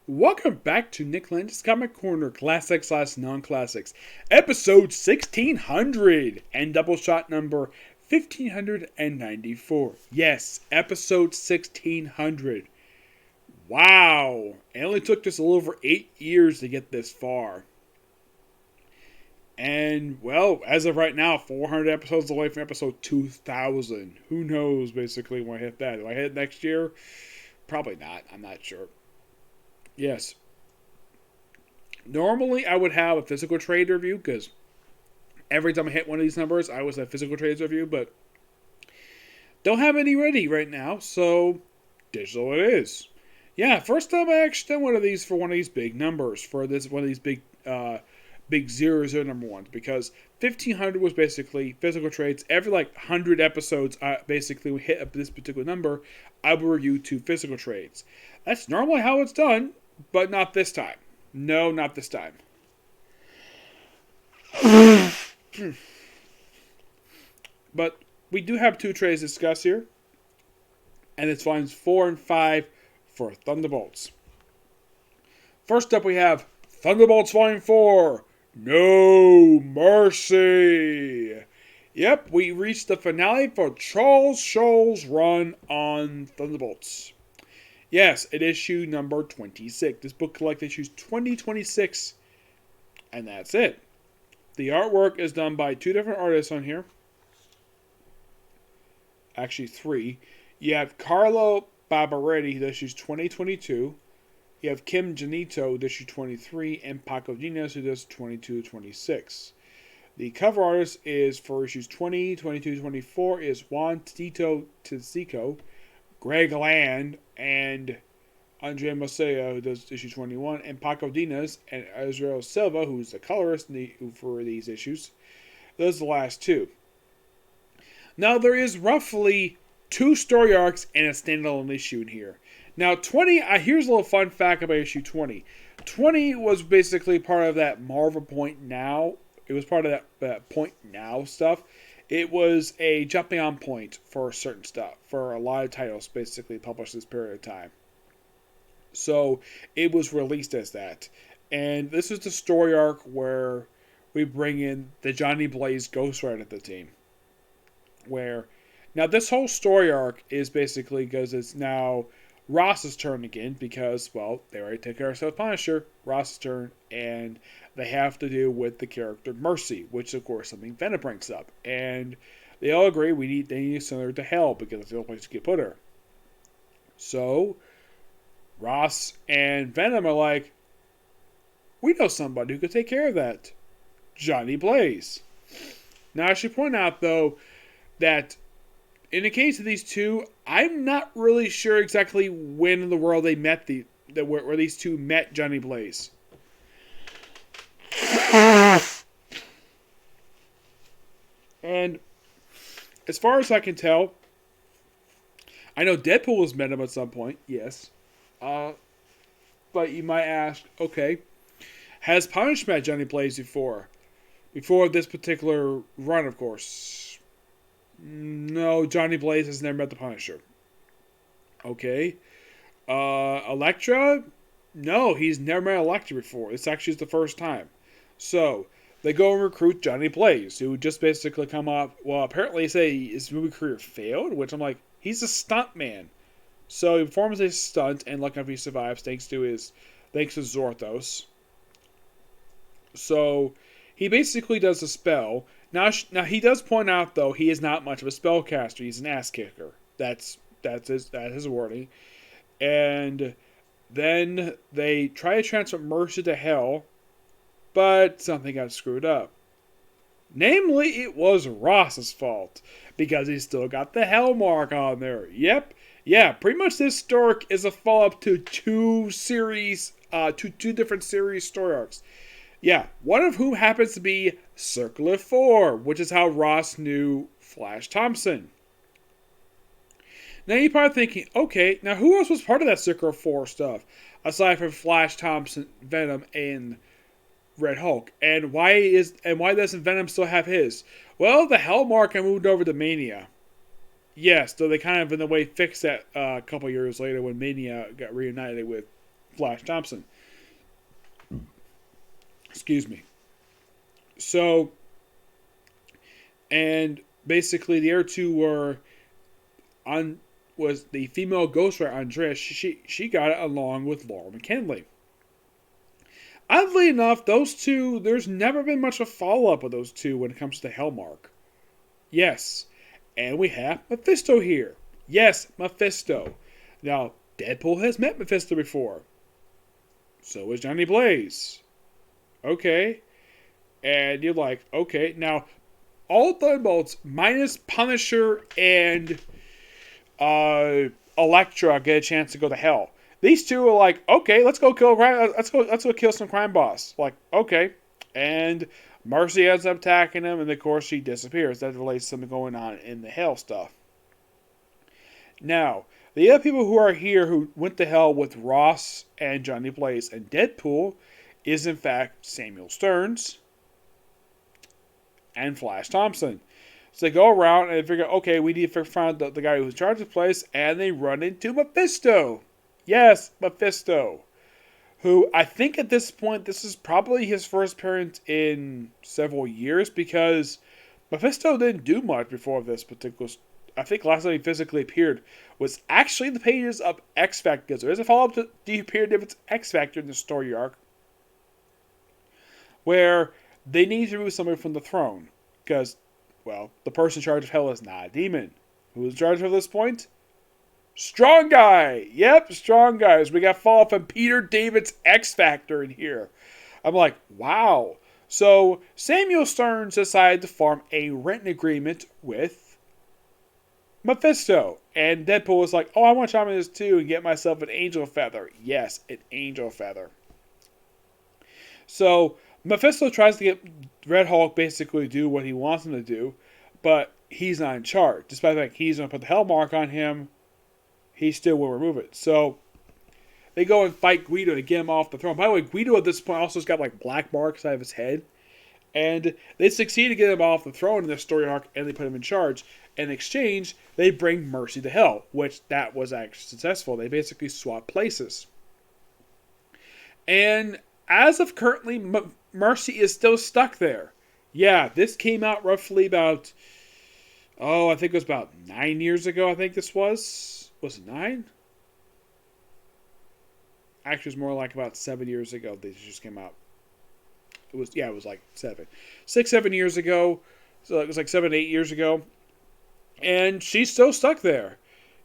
Welcome back to Nick Lenz's Comic Corner Classics/Non-Classics, episode 1600 and Doubleshot number 1594. Yes, episode 1600. Wow, it only took us a little over 8 years to get this far. And, well, as of right now, 400 episodes away from episode 2000. Who knows, basically, when I hit that. Do I hit it next year? Probably not. I'm not sure. Yes. Normally, I would have a physical trade review, because every time I hit one of these numbers, I always have physical trades review, but don't have any ready right now, so digital it is. Yeah, first time I actually done one of these for one of these big numbers, for this one of these big 0 number ones, because 1500 was basically physical trades. Every 100 episodes, basically we hit up this particular number, I will review 2 physical trades. That's normally how it's done, but not this time. No, not this time. But we do have 2 trades to discuss here, and it's volumes 4 and 5 for Thunderbolts. First up, we have Thunderbolts Volume 4. No Mercy. Yep, we reached the finale for Charles Soule's run on Thunderbolts. Yes, it issue number 26. This book collects issues 2026, and that's it. The artwork is done by 2 different artists on here. Actually, 3. You have Carlo Barbaretti, who issues 2022. You have Kim Janito, who issue 23, and Paco Dinas, who does 22-26. The cover artist is for issues 20, 22, 24 is Juan Tito Tizico, Greg Land, and Andre Mosea, who does issue 21, and Paco Dinas, and Israel Silva, who's the colorist for these issues. Those are the last 2. Now, there is roughly 2 story arcs and a standalone issue in here. Now, 20, here's a little fun fact about issue 20. 20 was basically part of that Marvel Point Now. It was part of that Point Now stuff. It was a jumping on point for certain stuff, for a lot of titles basically published this period of time. So, it was released as that. And this is the story arc where we bring in the Johnny Blaze Ghost Rider to the team. Now this whole story arc is basically because it's now Ross's turn again, because, well, they already took care of Self-Punisher, Ross's turn, and they have to do with the character Mercy, which is, of course, something Venom brings up. And they all agree they need to send her to hell, because it's the only place to get put her. So, Ross and Venom are like, we know somebody who could take care of that. Johnny Blaze. Now, I should point out, though, that in the case of these 2, I'm not really sure exactly when in the world they met where these 2 met Johnny Blaze. And as far as I can tell, I know Deadpool has met him at some point, yes. But you might ask, okay, has Punisher met Johnny Blaze before? Before this particular run, of course. No, Johnny Blaze has never met the Punisher. Okay. Elektra? No, he's never met Elektra before. This actually is the first time. So, they go and recruit Johnny Blaze, who just basically come up. Well, apparently they say his movie career failed, which I'm like, he's a stunt man. So, he performs a stunt, and lucky enough he survives thanks to Zorthos. So, he basically does a spell. Now he does point out, though, he is not much of a spellcaster. He's an ass kicker. That's his wording. And then they try to transfer Mercy to hell, but something got screwed up. Namely, it was Ross's fault, because he still got the hell mark on there. Yep. Yeah, pretty much this story is a follow-up to 2 different series story arcs. Yeah, one of whom happens to be Circular 4, which is how Ross knew Flash Thompson. Now you're probably thinking, okay, now who else was part of that Circular 4 stuff, aside from Flash Thompson, Venom, and Red Hulk? And why doesn't Venom still have his? Well, the Hellmark moved over to Mania. Yes, though they kind of in a way fixed that a couple years later when Mania got reunited with Flash Thompson. Excuse me. So, and basically the other two were was the female Ghost Rider Andrea. She got it along with Laura McKinley. Oddly enough, those two, there's never been much of a follow-up with those two when it comes to Hellmark. Yes. And we have Mephisto here. Yes, Mephisto. Now, Deadpool has met Mephisto before. So has Johnny Blaze. Okay. And you're like, okay. Now, all Thunderbolts minus Punisher and Elektra get a chance to go to hell. These two are like, okay, let's go kill some crime boss. Like, okay. And Mercy ends up attacking him, and of course she disappears. That relates to something going on in the hell stuff. Now, the other people who are here who went to hell with Ross and Johnny Blaze and Deadpool is in fact Samuel Stearns and Flash Thompson. So they go around and they figure, okay, we need to find the guy who's in charge of the place, and they run into Mephisto. Yes, Mephisto. Who I think at this point, this is probably his first appearance in several years, because Mephisto didn't do much before this particular. I think last time he physically appeared was actually in the pages of X Factor. So there's a follow-up to the appeared if it's X Factor in the story arc, where they need to remove somebody from the throne. Because, well, the person in charge of hell is not a demon. Who's in charge at this point? Strong Guy! Yep, Strong Guys. We got follow-up from Peter David's X Factor in here. I'm like, wow. So, Samuel Stearns decided to form a written agreement with Mephisto. And Deadpool was like, oh, I want to chime in this too and get myself an angel feather. Yes, an angel feather. So, Mephisto tries to get Red Hulk basically to do what he wants him to do, but he's not in charge. Despite the fact he's going to put the hell mark on him, he still will remove it. So, they go and fight Guido to get him off the throne. By the way, Guido at this point also has got like black marks out of his head. And they succeed to get him off the throne in this story arc, and they put him in charge. In exchange, they bring Mercy to hell, which that was actually successful. They basically swap places. And as of currently, Mercy is still stuck there. Yeah, this came out roughly about, I think it was about 9 years ago, I think this was. Was it 9? Actually, it was more like about 7 years ago these just came out. It was like 7. 6, 7 years ago. So it was like 7, 8 years ago. And she's still stuck there.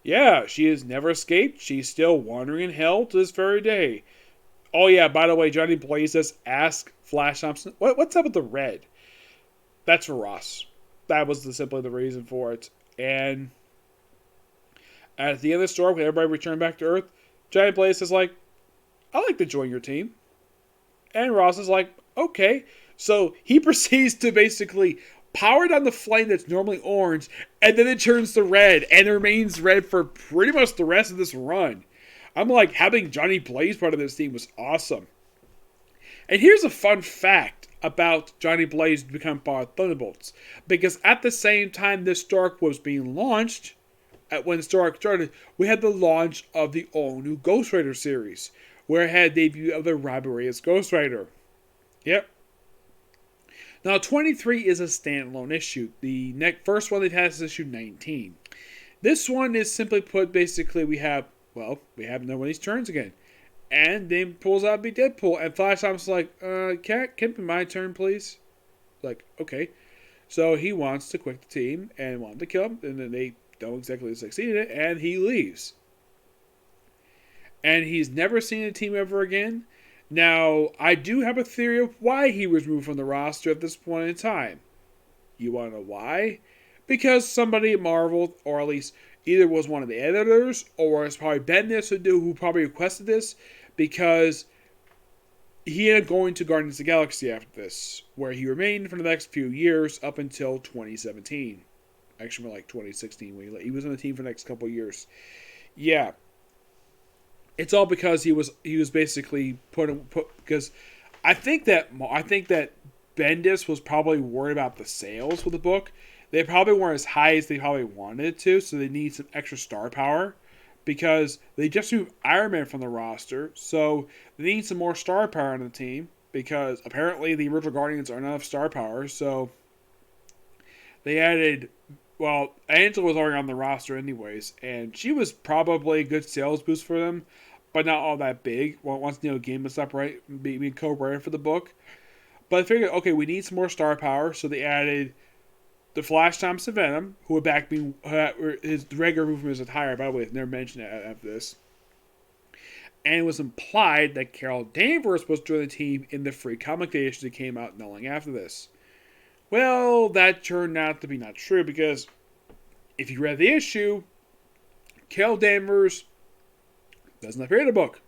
Yeah, she has never escaped. She's still wandering in hell to this very day. Oh yeah, by the way, Johnny Blaze says, ask Flash Thompson, what's up with the red? That's for Ross. That was simply the reason for it. And at the end of the story, when everybody returned back to Earth, Johnny Blaze is like, I'd like to join your team. And Ross is like, okay. So he proceeds to basically power down the flame that's normally orange, and then it turns to red, and it remains red for pretty much the rest of this run. I'm like, having Johnny Blaze part of this team was awesome. And here's a fun fact about Johnny Blaze to become part of Thunderbolts. Because at the same time this story was being launched, when the story started, we had the launch of the all-new Ghost Rider series, where it had a debut of the Robbie Reyes Ghost Rider. Yep. Now, 23 is a standalone issue. The first one they've had is issue 19. This one is simply put, basically, we have no one of these turns again. And then pulls out Big Deadpool, and Flash Thompson's like, can it be my turn, please? Like, okay. So he wants to quit the team and want to kill him, and then they don't exactly succeed in it, and he leaves. And he's never seen the team ever again. Now, I do have a theory of why he was removed from the roster at this point in time. You want to know why? Because somebody at Marvel, or at least either was one of the editors, or it's probably Bendis who probably requested this, because he ended up going to Guardians of the Galaxy after this, where he remained for the next few years up until 2017. Actually, more like 2016. When he was on the team for the next couple of years. Yeah. It's all because he was basically put because I think that Bendis was probably worried about the sales with the book. They probably weren't as high as they probably wanted it to, so they need some extra star power. because they just moved Iron Man from the roster, so they need some more star power on the team because apparently the original Guardians are not enough star power, so they added. Well, Angela was already on the roster anyways, and she was probably a good sales boost for them, but not all that big. Well, once Neil Gaiman was upright, being co-writer for the book. But I figured, okay, we need some more star power, so they added the Flash Thompson Venom, who would back being his regular movement is higher. By the way, I've never mentioned it after this. And it was implied that Carol Danvers was joining the team in the free comic day issue that came out not long after this. Well, that turned out to be not true because if you read the issue, Carol Danvers doesn't appear in the book.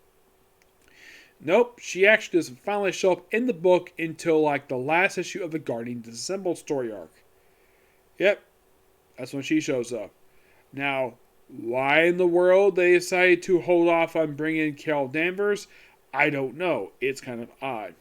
Nope, she actually doesn't finally show up in the book until like the last issue of the Guardians Assembled story arc. Yep, that's when she shows up. Now, why in the world they decided to hold off on bringing Carol Danvers, I don't know. It's kind of odd.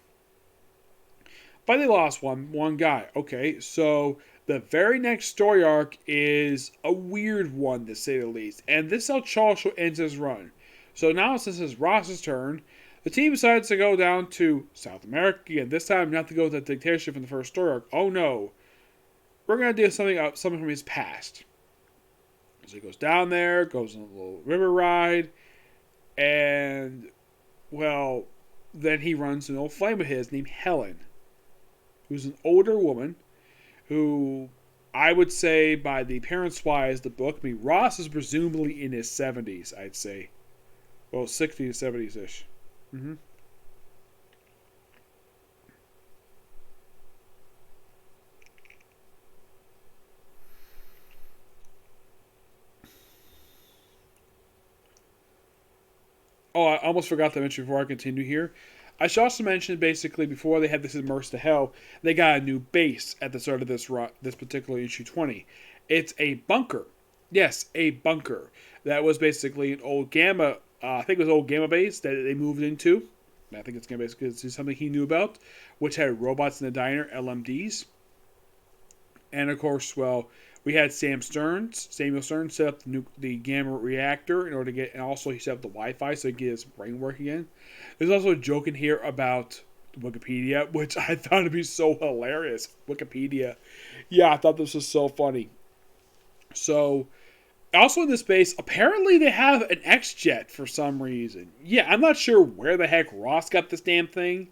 But they lost one guy. Okay, so the very next story arc is a weird one, to say the least. And this is how Charles Show ends his run. So now, since it's Ross's turn, the team decides to go down to South America again. This time, not to go to the dictatorship in the first story arc. Oh no. We're going to do something from his past. So he goes down there, goes on a little river ride, and, well, then he runs an old flame of his named Helen, who's an older woman who I would say by the appearance-wise the book, I mean, Ross is presumably in his 70s, I'd say. Well, 60s to 70s-ish. Mm-hmm. Oh, I almost forgot to mention before I continue here. I should also mention basically before they had this Immersed to Hell, they got a new base at the start of this particular issue 20. It's a bunker. Yes, a bunker. That was basically an old Gamma, I think it was old Gamma base that they moved into. I think it's going to basically do something he knew about, which had robots in the diner, LMDs. And of course, well, we had Samuel Stern set up the gamma reactor in order to get, and also he set up the Wi-Fi so he could get his brain work again. There's also a joke in here about Wikipedia, which I thought would be so hilarious. Wikipedia. Yeah, I thought this was so funny. So, also in this base, apparently they have an X-Jet for some reason. Yeah, I'm not sure where the heck Ross got this damn thing.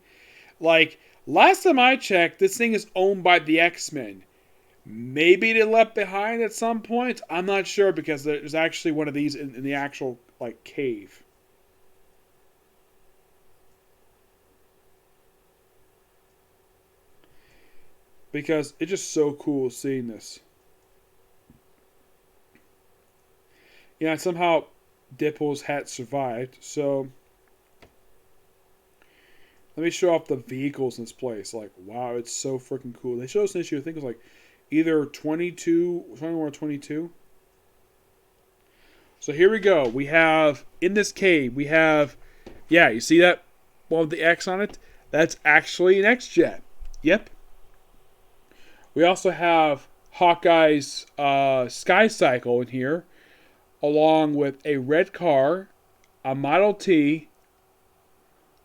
Like, last time I checked, this thing is owned by the X-Men. Maybe they left behind at some point. I'm not sure because there's actually one of these in the actual like cave. Because it's just so cool seeing this. Yeah, and somehow Dipple's hat survived. So let me show off the vehicles in this place. Like, wow, it's so freaking cool. They showed us an issue, I think it was like either 21 or 22. So here we go. We have, in this cave, we have, yeah, you see that one with the X on it? That's actually an X-Jet. Yep. We also have Hawkeye's Sky Cycle in here, along with a red car, a Model T,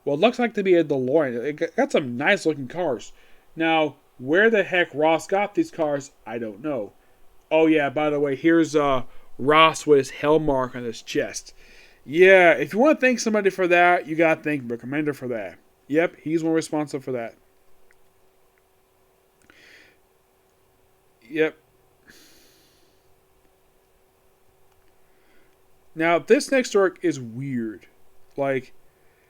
well, it looks like to be a DeLorean. It got some nice looking cars. Now, where the heck Ross got these cars, I don't know. Oh yeah, by the way, here's Ross with his hell mark on his chest. Yeah, if you want to thank somebody for that, you gotta thank the Commander for that. Yep, he's one responsible for that. Yep. Now, this next arc is weird. Like,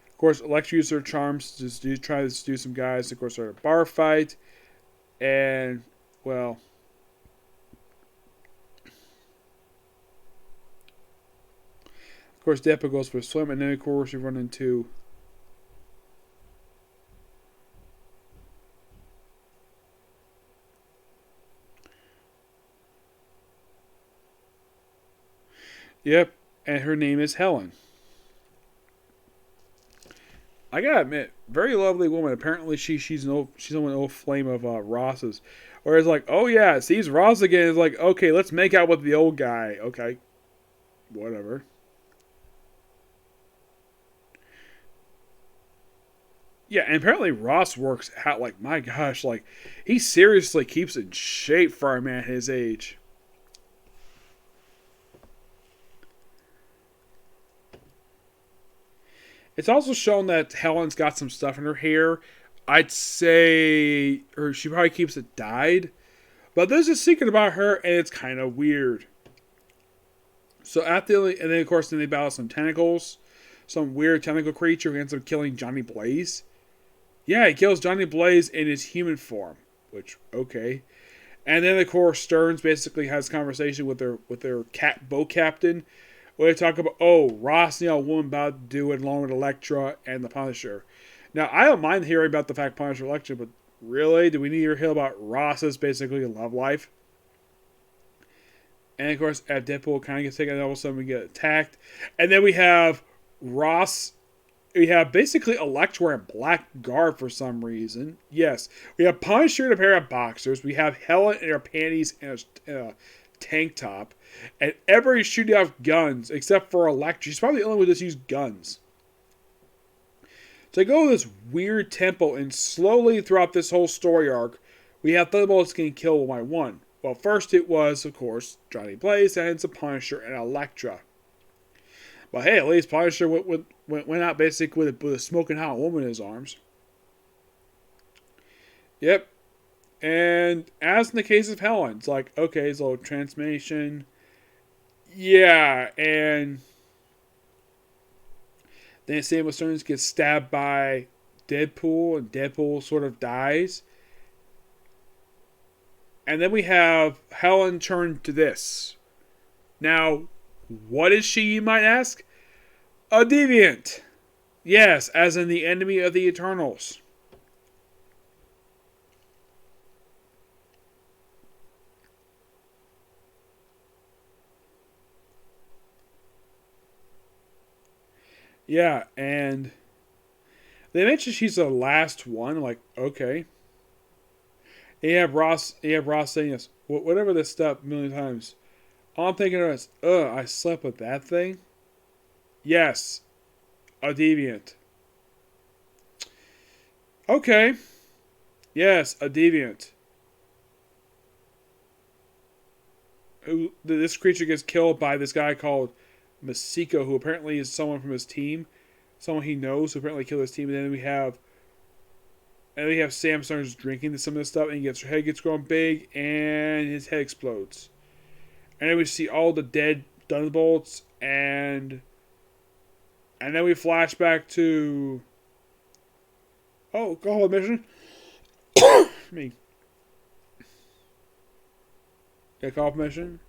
of course, Elektra used her charms to try to seduce some guys. Of course, they're a bar fight. And, well, of course, Depa goes for a swim. And then, of course, you run into... Yep, and her name is Helen. I gotta admit, very lovely woman. Apparently, she's on an old flame of Ross's. Whereas, like, oh yeah, sees Ross again. It's like, okay, let's make out with the old guy. Okay, whatever. Yeah, and apparently Ross works out like, my gosh, like he seriously keeps in shape for a man his age. It's also shown that Helen's got some stuff in her hair. I'd say, or she probably keeps it dyed. But there's a secret about her, and it's kind of weird. So and then of course, then they battle some tentacles, some weird tentacle creature who ends up killing Johnny Blaze. Yeah, he kills Johnny Blaze in his human form, which okay. And then of course, Stearns basically has a conversation with their boat captain, where they talk about, oh, Ross and the woman about to do it along with Elektra and the Punisher. Now, I don't mind hearing about the fact Punisher Elektra, but really, do we need to hear about Ross's basically love life? And of course, at Deadpool kind of gets taken, and all of a sudden we get attacked. And then we have Ross. We have basically Elektra wearing black garb for some reason. Yes. We have Punisher in a pair of boxers. We have Helen in her panties and a tank top. And everybody's shooting off guns except for Elektra. She's probably the only one who just used guns. So they go to this weird temple, and slowly throughout this whole story arc, we have Thunderbolts getting killed one by one. Well, first it was, of course, Johnny Blaze, and it's a Punisher and Elektra. But hey, at least Punisher went out basically with a smoking hot woman in his arms. Yep. And as in the case of Helen, it's like, okay, so transformation. Yeah, and then Samuel Stearns gets stabbed by Deadpool, and Deadpool sort of dies. And then we have Helen turn to this. Now, what is she, you might ask? A deviant. Yes, as in the enemy of the Eternals. Yeah, and they mention she's the last one. Like, okay. And you have Ross saying this, whatever this stuff a million times. All I'm thinking of is, I slept with that thing? Yes, a deviant. Okay. Yes, a deviant. This creature gets killed by this guy called Masiko, who apparently is someone from his team. Someone he knows who apparently killed his team. And then we have Sam Stearns drinking some of this stuff, and her head gets growing big, and his head explodes. And then we see all the dead Thunderbolts, and then we flash back to alcohol mission. Me. Alcohol mission.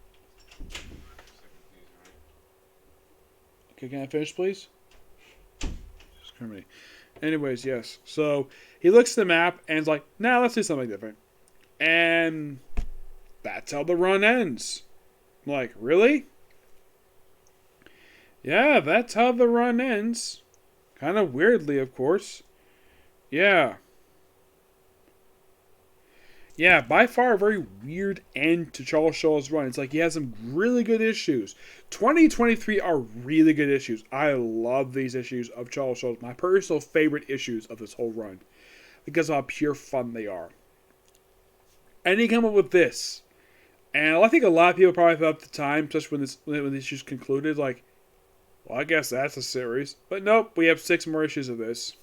Okay, can I finish, please? Anyways, yes. So he looks at the map and is like, nah, let's do something different. And that's how the run ends. I'm like, really? Yeah, that's how the run ends. Kind of weirdly, of course. Yeah. Yeah, by far a very weird end to Charles Soule's run. It's like he has some really good issues. 2023 are really good issues. I love these issues of Charles Soule. My personal favorite issues of this whole run. Because of how pure fun they are. And he came up with this. And I think a lot of people probably thought at the time, especially when the issues concluded, like, well, I guess that's a series. But nope, we have 6 more issues of this.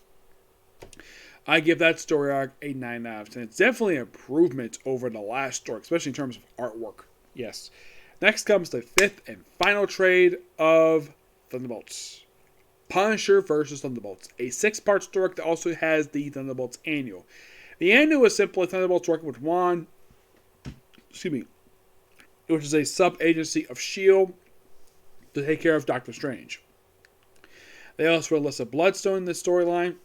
I give that story arc a 9 out of 10. It's definitely an improvement over the last story, especially in terms of artwork. Yes. Next comes the 5th and final trade of Thunderbolts. Punisher versus Thunderbolts. A 6-part story arc that also has the Thunderbolts annual. The annual is simply Thunderbolts working with Wand, which is a sub-agency of S.H.I.E.L.D. to take care of Doctor Strange. They also enlisted Bloodstone in this storyline.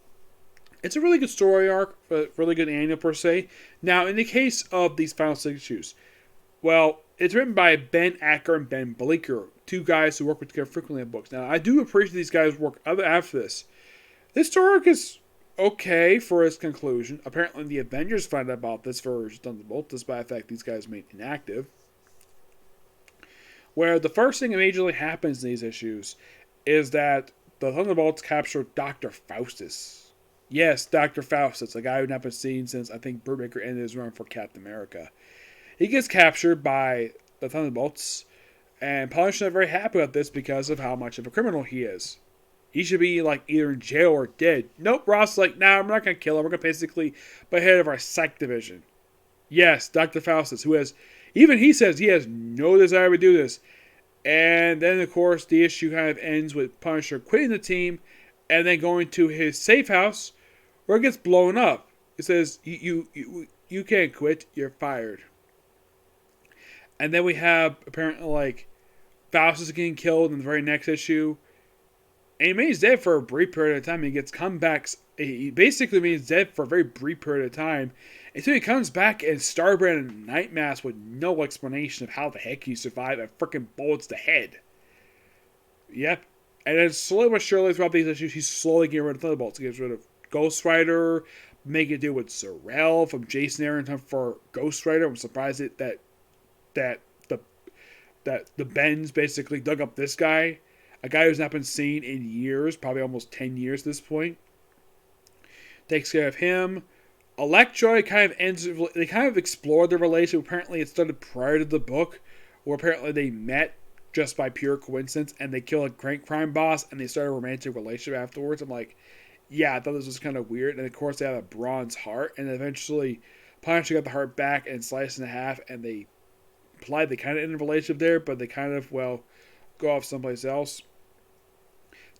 It's a really good story arc, a really good annual per se. Now, in the case of these final 6 issues, well, it's written by Ben Acker and Ben Bleeker, 2 guys who work together frequently in books. Now, I do appreciate these guys' work after this. This story arc is okay for its conclusion. Apparently, the Avengers find out about this for Thunderbolt, despite the fact these guys remain inactive. Where the first thing that majorly happens in these issues is that the Thunderbolts capture Dr. Faustus. Yes, Dr. Faustus, a guy who'd not been seen since, I think, Brubaker ended his run for Captain America. He gets captured by the Thunderbolts, and Punisher's not very happy about this because of how much of a criminal he is. He should be, like, either in jail or dead. Nope, Ross is like, nah, we're not going to kill him. We're going to basically be head of our psych division. Yes, Dr. Faustus, who has, even he says he has no desire to do this. And then, of course, the issue kind of ends with Punisher quitting the team and then going to his safe house where it gets blown up. It says, you can't quit, you're fired. And then we have, apparently, like, Faustus getting killed in the very next issue. And he remains dead for a brief period of time. He gets comebacks. He basically remains dead for a very brief period of time until he comes back in Starbrand Night Mask with no explanation of how the heck he survived a freaking bullet to the head. Yep. And then slowly but surely throughout these issues, he's slowly getting rid of Thunderbolts. He gets rid of Ghost Rider, making it deal with Soule from Jason Aaron for Ghost Rider. I'm surprised that the Bens basically dug up this guy. A guy who's not been seen in years, probably almost 10 years at this point. Takes care of him. Electro kind of ends. They kind of explored their relationship. Apparently, it started prior to the book, where apparently they met just by pure coincidence, and they killed a crime boss, and they started a romantic relationship afterwards. I'm like, yeah, I thought this was kind of weird. And of course, they had a bronze heart, and eventually, Punisher got the heart back and sliced in half, and they implied they kind of ended a relationship there, but they kind of go off someplace else.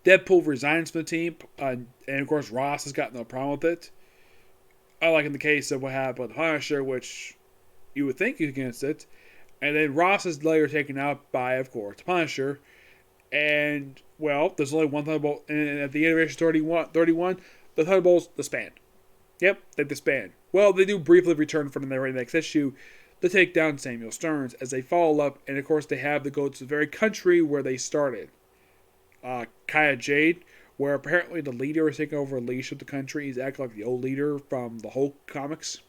Deadpool resigns from the team, and of course Ross has got no problem with it. Unlike in the case of what happened with Punisher, which you would think he's against it. And then Ross is later taken out by, of course, Punisher. And, well, there's only one Thunderbolt. And at the end of issue 31, the Thunderbolts disband. Yep, they disband. Well, they do briefly return for the very next issue to take down Samuel Stearns as they follow up. And, of course, they have to go to the very country where they started. Kaya Jade, where apparently the leader is taking over a leash of the country. He's acting like the old leader from the Hulk comics.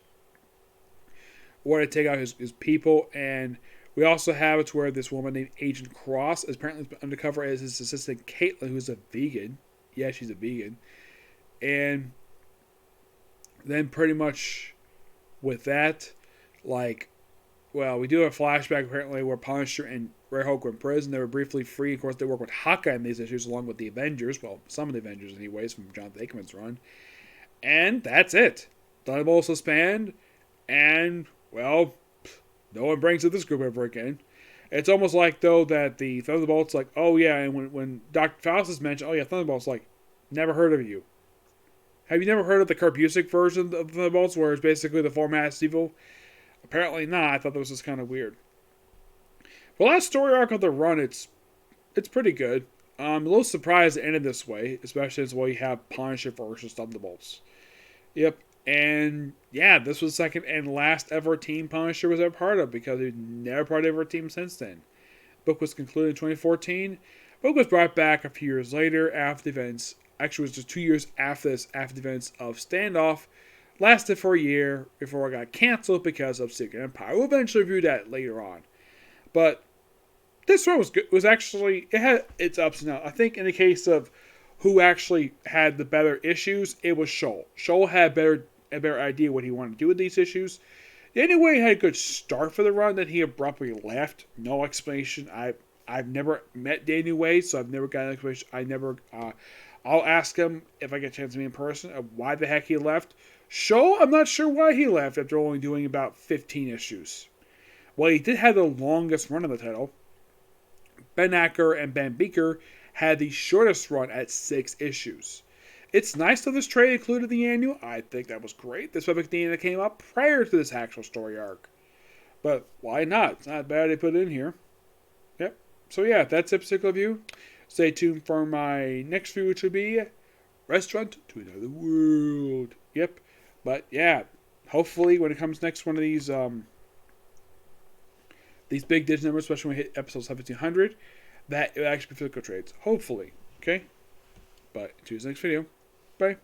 Where to take out his people. And we also have it where this woman named Agent Cross is apparently undercover as his assistant Caitlin, who's a vegan. Yeah, she's a vegan. And then pretty much with that, like, well, we do have a flashback apparently where Punisher and Red Hulk were in prison. They were briefly free. Of course, they work with Hawkeye in these issues along with the Avengers. Well, some of the Avengers anyways from Jonathan Hickman's run. And that's it. Thunderbolts disband. And, well, no one brings up this group ever again. It's almost like, though, that the Thunderbolts, like, oh yeah, and when Dr. Faustus mentioned, oh yeah, Thunderbolts, like, never heard of you. Have you never heard of the Kurt Busiek version of Thunderbolts, where it's basically the four masked evil? Apparently not. I thought that was just kind of weird. The last story arc of the run, it's pretty good. I'm a little surprised it ended this way, especially as well you have Punisher versus Thunderbolts. Yep. And yeah, this was the second and last ever team Punisher was ever part of, because he's never part of a team since then. The book was concluded in 2014. The book was brought back a few years later after the events. Actually, it was just 2 years after this, after the events of Standoff. Lasted for a year before it got canceled because of Secret Empire. We'll eventually review that later on. But this one was good. It was actually, it had its ups and downs. I think in the case of who actually had the better issues, it was Soule. Soule had a better idea what he wanted to do with these issues. Anyway, he had a good start for the run, then he abruptly left. No explanation. I've never met Danny Way, so I've never got an explanation. I'll ask him if I get a chance to meet in person of why the heck he left. Soule, I'm not sure why he left after only doing about 15 issues. Well, he did have the longest run of the title. Ben Acker and Ben Beaker had the shortest run at 6 issues. It's nice that this trade included the annual. I think that was great. This was the that came up prior to this actual story arc. But why not? It's not bad they put it in here. Yep. So yeah, that's a particular view. Stay tuned for my next view, which will be Restaurant to Another World. Yep. But yeah, hopefully when it comes next one of these big digit numbers, especially when we hit episode 1700, that it will actually be physical trades. Hopefully. Okay? But, until the next video. Bye.